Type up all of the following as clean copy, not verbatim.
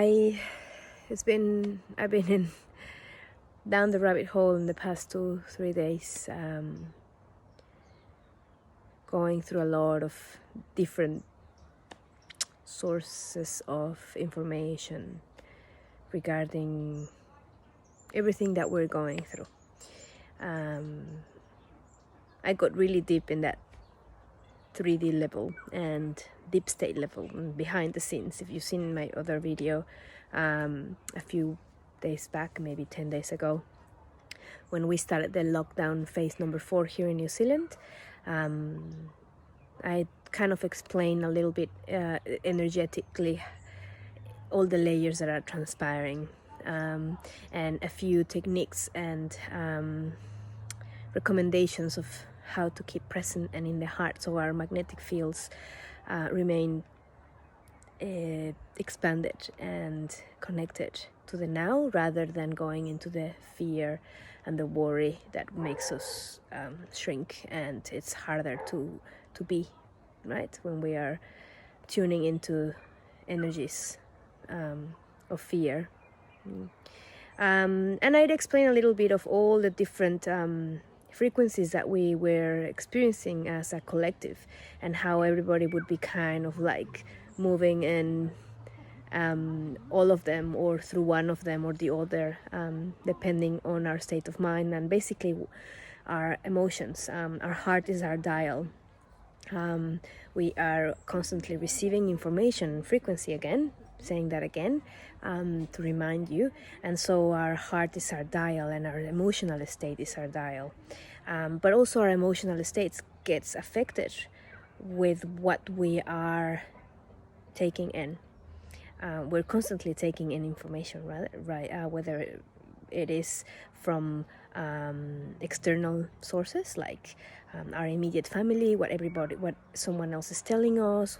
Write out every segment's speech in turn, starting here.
I've been in down the rabbit hole in the past 2-3 days, going through a lot of different sources of information regarding everything that we're going through. I got really deep in that 3D level and deep state level and behind the scenes. If you've seen my other video a few days back, maybe 10 days ago, when we started the lockdown phase number 4 here in New Zealand, I kind of explained a little bit energetically all the layers that are transpiring, and a few techniques and recommendations of how to keep present and in the heart so our magnetic fields remain expanded and connected to the now, rather than going into the fear and the worry that makes us shrink, and it's harder to be, right, when we are tuning into energies of fear. And I'd explain a little bit of all the different frequencies that we were experiencing as a collective, and how everybody would be kind of like moving in all of them, or through one of them or the other, depending on our state of mind and basically our emotions. Our heart is our dial. We are constantly receiving information, frequency, again, saying that again, to remind you. And so our heart is our dial, and our emotional state is our dial. But also our emotional states gets affected with what we are taking in. We're constantly taking in information, right? Whether it is from external sources like our immediate family, what someone else is telling us,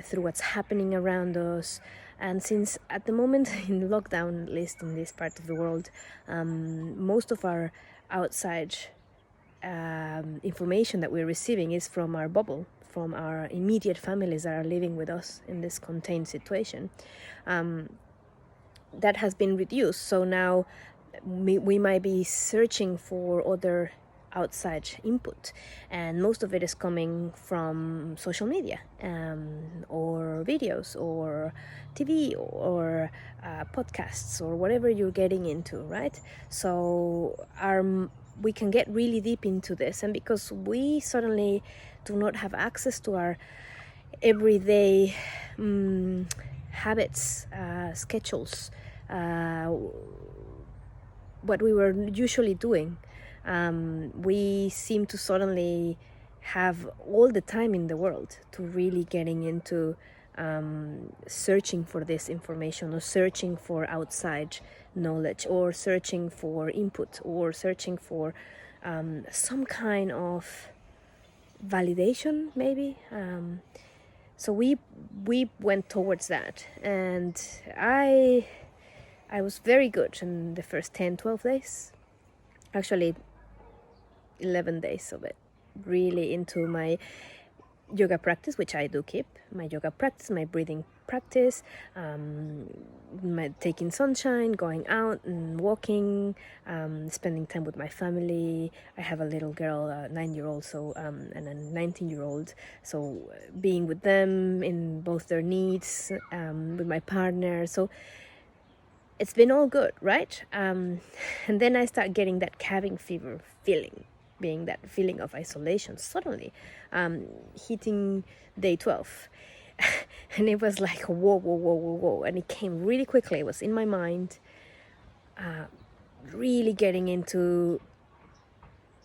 through what's happening around us. And since at the moment in lockdown, at least in this part of the world, most of our outside information that we're receiving is from our bubble, from our immediate families that are living with us in this contained situation. That has been reduced, so now we might be searching for other outside input, and most of it is coming from social media, or videos, or TV, or podcasts, or whatever you're getting into, right? So we can get really deep into this, and because we suddenly do not have access to our everyday habits, schedules, what we were usually doing, we seem to suddenly have all the time in the world to really getting into searching for this information, or searching for outside knowledge, or searching for input, or searching for some kind of validation, maybe. So we went towards that, and I was very good in the first 10-12 days, actually 11 days of it, really into my yoga practice, which I do keep, my yoga practice, my breathing practice, my taking sunshine, going out and walking, spending time with my family. I have a little girl, a 9-year-old, so and a 19-year-old, so being with them in both their needs, with my partner. So it's been all good, right? And then I start getting that cabin fever feeling, being that feeling of isolation suddenly, hitting day 12. And it was like, whoa. And it came really quickly. It was in my mind, really getting into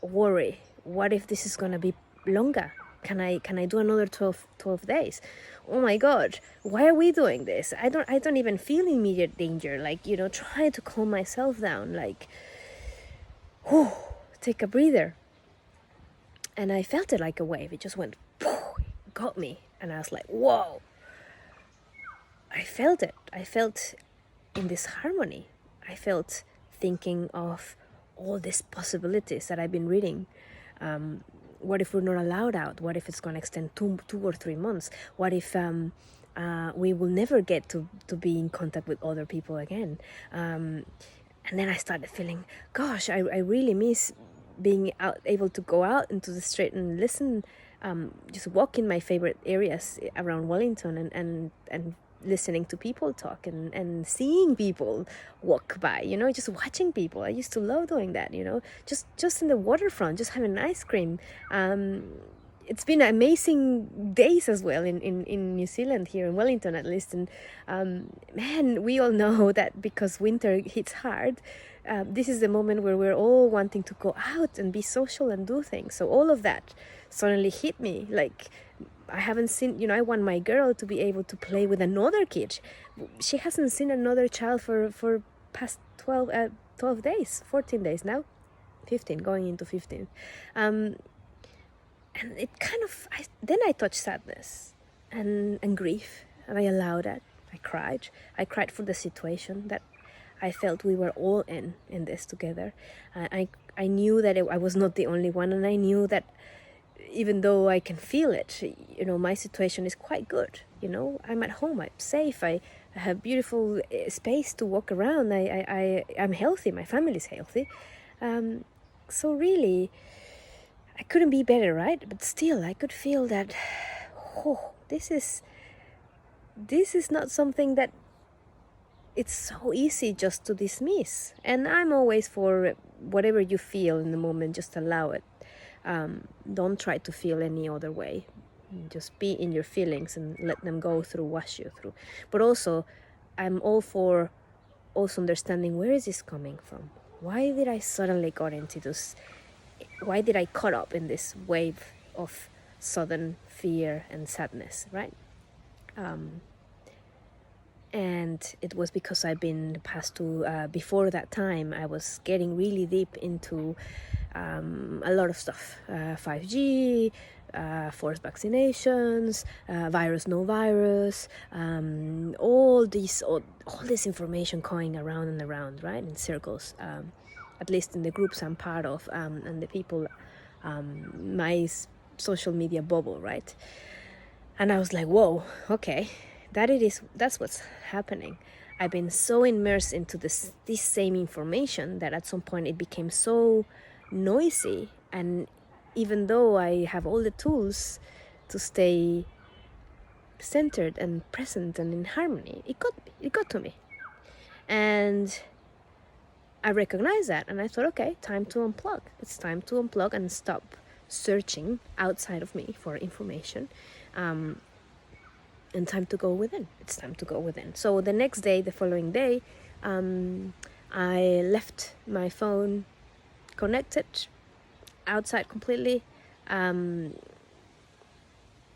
worry. What if this is going to be longer? Can I do another 12 days? Oh my God, why are we doing this? I don't even feel immediate danger. Like, trying to calm myself down, like, whew, take a breather. And I felt it like a wave. It just went, got me. And I was like, whoa. I felt it. I felt in this harmony. I felt thinking of all these possibilities that I've been reading. What if we're not allowed out? What if it's going to extend two or 3 months? What if we will never get to be in contact with other people again. And then I started feeling, gosh, I really miss being able to go out into the street and listen, just walk in my favorite areas around Wellington, and listening to people talk, and seeing people walk by, just watching people. I used to love doing that, just in the waterfront, just having ice cream. It's been amazing days as well in New Zealand, here in Wellington at least. And man, we all know that because winter hits hard, this is the moment where we're all wanting to go out and be social and do things. So all of that suddenly hit me. Like, I haven't seen, I want my girl to be able to play with another kid. She hasn't seen another child for past 12 days, 14 days now, 15, going into 15. And it kind of, then I touched sadness and grief, and I allowed that. I cried for the situation that I felt we were all in this together. I knew that I was not the only one, and I knew that even though I can feel it, my situation is quite good. I'm at home, I'm safe, I have beautiful space to walk around, I'm healthy, my family is healthy. So really, I couldn't be better, right? But still, I could feel that, this is not something that it's so easy just to dismiss. And I'm always for whatever you feel in the moment, just allow it. Don't try to feel any other way. Just be in your feelings and let them go through, wash you through. But also, I'm all for also understanding, where is this coming from? Why did I suddenly got into this? Why did I caught up in this wave of sudden fear and sadness, right? And it was because I've been past to, before that time, I was getting really deep into a lot of stuff. 5G, forced vaccinations, virus, no virus, all this information going around and around, right, in circles. At least in the groups I'm part of, and the people, my social media bubble, right? And I was like, whoa, okay, that's what's happening. I've been so immersed into this same information that at some point it became so noisy. And even though I have all the tools to stay centered and present and in harmony, it got to me. And I recognized that, and I thought, okay, time to unplug. It's time to unplug and stop searching outside of me for information, and time to go within. It's time to go within. So the next day, the following day, I left my phone connected outside completely,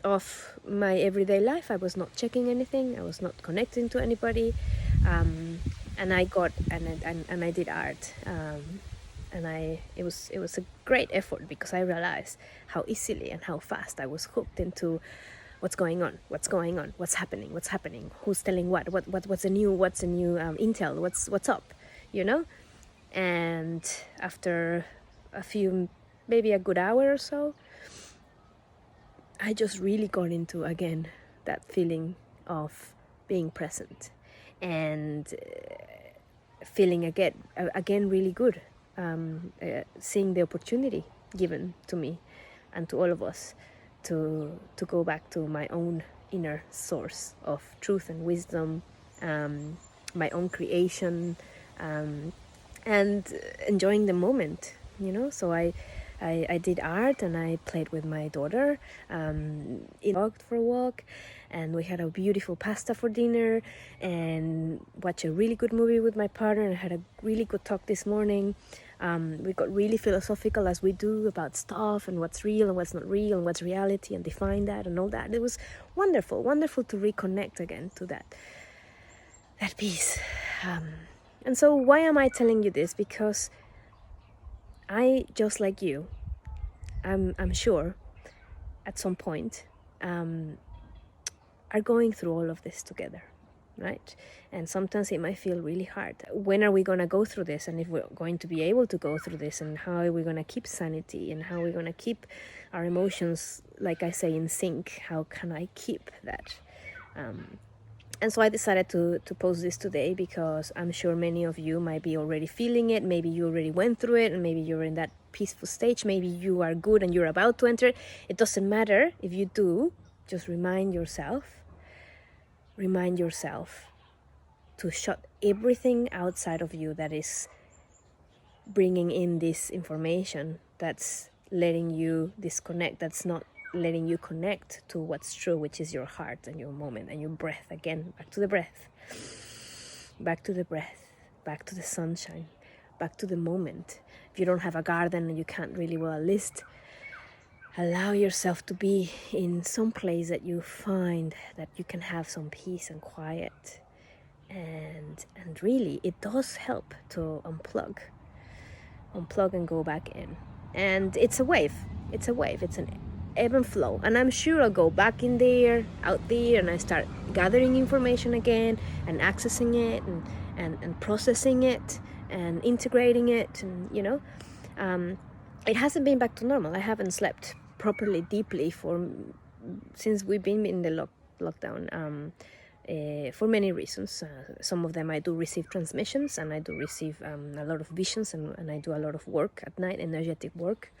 of my everyday life. I was not checking anything. I was not connecting to anybody. And I got and I did art, and it was a great effort, because I realized how easily and how fast I was hooked into what's going on, what's happening, who's telling what's the new intel, what's up, and after maybe a good hour or so, I just really got into again that feeling of being present, and feeling again really good, seeing the opportunity given to me and to all of us to go back to my own inner source of truth and wisdom, my own creation, and enjoying the moment, So I did art, and I played with my daughter, walked for a walk, and we had a beautiful pasta for dinner, and watched a really good movie with my partner, and had a really good talk this morning. We got really philosophical, as we do, about stuff and what's real and what's not real and what's reality, and define that and all that. It was wonderful to reconnect again to that piece. And so why am I telling you this? Because I, just like you, I'm sure at some point, are going through all of this together, right? And sometimes it might feel really hard. When are we going to go through this? And if we're going to be able to go through this, and how are we going to keep sanity, and how are we going to keep our emotions, like I say, in sync? How can I keep that? And so I decided to post this today because I'm sure many of you might be already feeling it. Maybe you already went through it, and maybe you're in that peaceful stage. Maybe you are good and you're about to enter it. It doesn't matter if you do. Just remind yourself to shut everything outside of you that is bringing in this information, that's letting you disconnect, that's not letting you connect to what's true, which is your heart and your moment and your breath. Again, back to the breath, back to the breath, back to the sunshine, back to the moment. If you don't have a garden and you can't really well list, allow yourself to be in some place that you find that you can have some peace and quiet. And really, it does help to unplug and go back in. And it's a wave, it's an ebb and flow. And I'm sure I'll go back in there, out there, and I start gathering information again and accessing it and processing it and integrating it. And it hasn't been back to normal. I haven't slept properly, deeply since we've been in the lockdown. For many reasons. Some of them I do receive transmissions, and I do receive a lot of visions, and I do a lot of work at night, energetic work,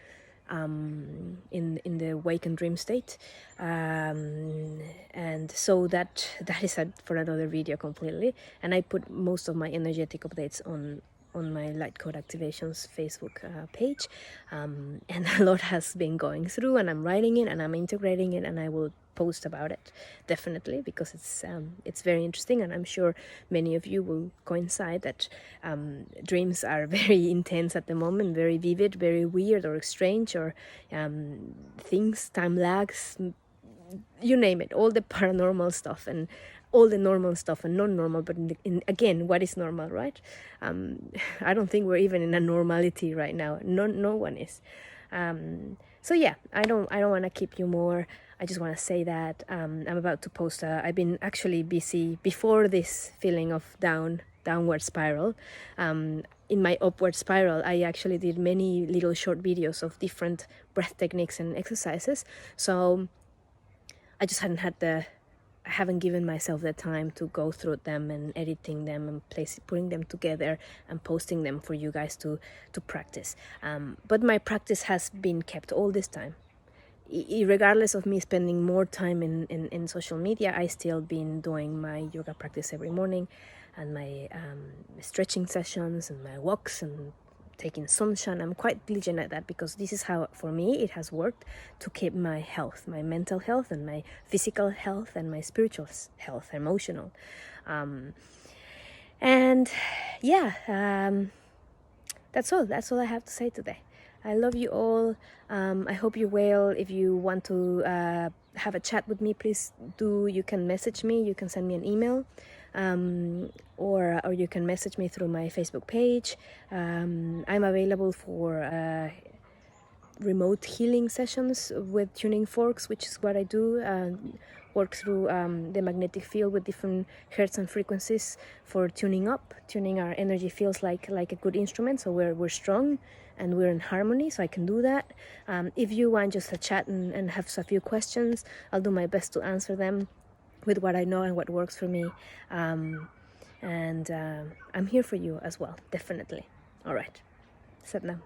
in the wake and dream state, and so that is for another video completely. And I put most of my energetic updates on my Light Code Activations Facebook page, and a lot has been going through, and I'm writing it and I'm integrating it, and I will post about it definitely, because it's very interesting. And I'm sure many of you will coincide that dreams are very intense at the moment, very vivid, very weird or strange, or things, time lags, you name it, all the paranormal stuff and all the normal stuff and non-normal. But again, what is normal, right? I don't think we're even in a normality right now. No one is. So yeah, I don't want to keep you more. I just want to say that I'm about to post. I've been actually busy before this feeling of downward spiral. In my upward spiral, I actually did many little short videos of different breath techniques and exercises. So I just I haven't given myself the time to go through them and editing them and putting them together and posting them for you guys to practice. But my practice has been kept all this time. Regardless of me spending more time in social media, I still been doing my yoga practice every morning, and my stretching sessions and my walks and taking sunshine. I'm quite diligent at that, because this is how, for me, it has worked to keep my health, my mental health and my physical health and my spiritual health, emotional. And yeah, that's all I have to say today. I love you all. I hope you're well. If you want to have a chat with me, please do. You can message me. You can send me an email, or you can message me through my Facebook page. I'm available for remote healing sessions with tuning forks, which is what I do. Work through the magnetic field with different hertz and frequencies for tuning our energy fields like a good instrument, so we're strong and we're in harmony. So I can do that. If you want just a chat and have a few questions, I'll do my best to answer them with what I know and what works for me. And I'm here for you as well, definitely. All right, set now.